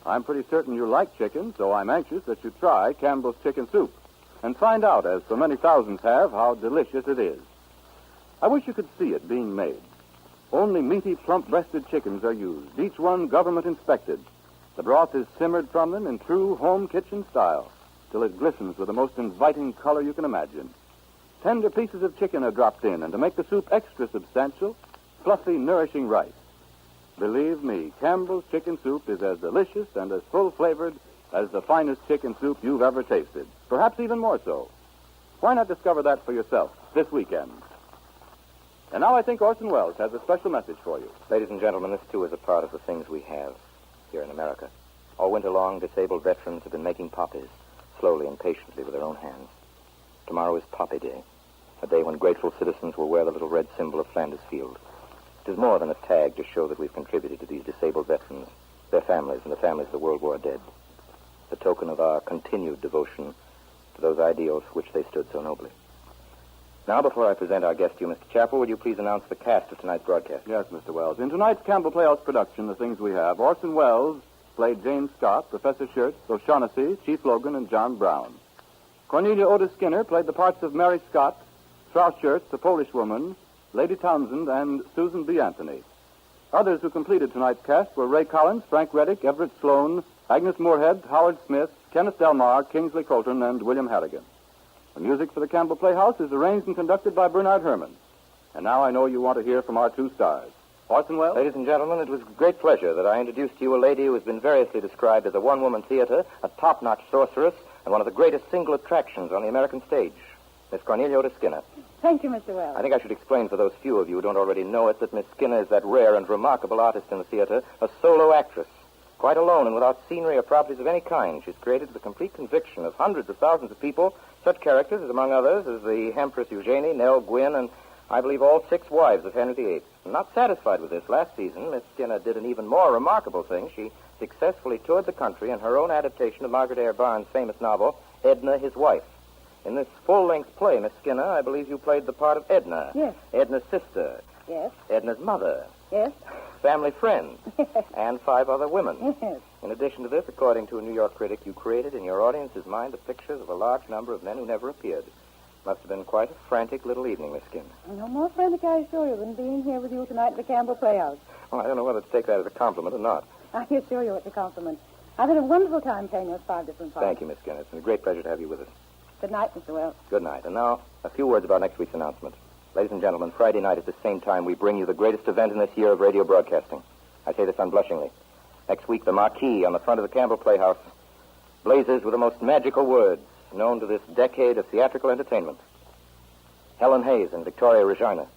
I'm pretty certain you like chicken, so I'm anxious that you try Campbell's Chicken Soup and find out, as so many thousands have, how delicious it is. I wish you could see it being made. Only meaty, plump-breasted chickens are used, each one government-inspected. The broth is simmered from them in true home kitchen style, till it glistens with the most inviting color you can imagine. Tender pieces of chicken are dropped in, and to make the soup extra substantial, fluffy, nourishing rice. Believe me, Campbell's Chicken Soup is as delicious and as full-flavored as the finest chicken soup you've ever tasted, perhaps even more so. Why not discover that for yourself this weekend? And now I think Orson Welles has a special message for you. Ladies and gentlemen, this, too, is a part of the things we have here in America. All winter long, disabled veterans have been making poppies, slowly and patiently with their own hands. Tomorrow is Poppy Day, a day when grateful citizens will wear the little red symbol of Flanders Field. It is more than a tag to show that we've contributed to these disabled veterans, their families, and the families of the World War dead. The token of our continued devotion to those ideals for which they stood so nobly. Now, before I present our guest to you, Mr. Chappell, would you please announce the cast of tonight's broadcast? Yes, Mr. Wells. In tonight's Campbell Playhouse production, The Things We Have, Orson Welles played James Scott, Professor Schurz, O'Shaughnessy, Chief Logan, and John Brown. Cornelia Otis Skinner played the parts of Mary Scott, Frau Schurz, the Polish woman, Lady Townsend, and Susan B. Anthony. Others who completed tonight's cast were Ray Collins, Frank Reddick, Everett Sloan, Agnes Moorehead, Howard Smith, Kenneth Delmar, Kingsley Colton, and William Halligan. The music for the Campbell Playhouse is arranged and conducted by Bernard Herrmann. And now I know you want to hear from our two stars. Orson Welles? Ladies and gentlemen, it was with great pleasure that I introduced to you a lady who has been variously described as a one-woman theater, a top-notch sorceress, and one of the greatest single attractions on the American stage, Miss Cornelia Otis Skinner. Thank you, Mr. Wells. I think I should explain for those few of you who don't already know it that Miss Skinner is that rare and remarkable artist in the theater, a solo actress. Quite alone and without scenery or properties of any kind, she's created the complete conviction of hundreds of thousands of people, such characters as, among others, as the Empress Eugenie, Nell Gwynn, and I believe all 6 wives of Henry VIII. Not satisfied with this, last season, Miss Skinner did an even more remarkable thing. She successfully toured the country in her own adaptation of Margaret Eyre Barnes' famous novel, Edna, His Wife. In this full-length play, Miss Skinner, I believe you played the part of Edna. Yes. Edna's sister. Yes. Edna's mother. Yes. Family friend. And 5 other women. Yes. In addition to this, according to a New York critic, you created in your audience's mind the pictures of a large number of men who never appeared. Must have been quite a frantic little evening, Miss Skinner. No more frantic, I assure you, than being here with you tonight at the Campbell Playhouse. Well, I don't know whether to take that as a compliment or not. I assure you it's a compliment. I've had a wonderful time playing those 5 different parts. Thank you, Miss Skinner. It's been a great pleasure to have you with us. Good night, Mr. Wells. Good night. And now, a few words about next week's announcement. Ladies and gentlemen, Friday night at the same time, we bring you the greatest event in this year of radio broadcasting. I say this unblushingly. Next week, the marquee on the front of the Campbell Playhouse blazes with the most magical words known to this decade of theatrical entertainment. Helen Hayes and Victoria Regina.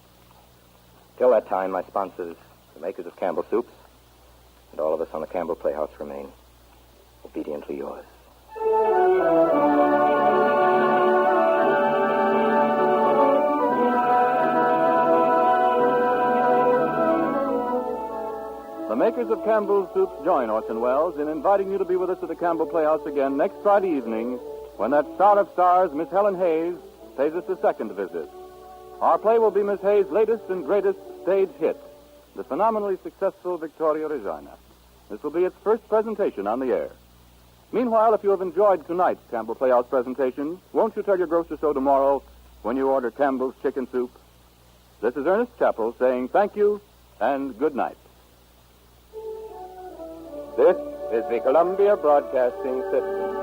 Till that time, my sponsors, the makers of Campbell Soups, and all of us on the Campbell Playhouse remain obediently yours. The makers of Campbell's Soups join Orson Welles in inviting you to be with us at the Campbell Playhouse again next Friday evening when that star of stars, Miss Helen Hayes, pays us a second visit. Our play will be Miss Hayes' latest and greatest stage hit, the phenomenally successful Victoria Regina. This will be its first presentation on the air. Meanwhile, if you have enjoyed tonight's Campbell Playhouse presentation, won't you tell your grocer so tomorrow when you order Campbell's Chicken Soup? This is Ernest Chappell saying thank you and good night. This is the Columbia Broadcasting System.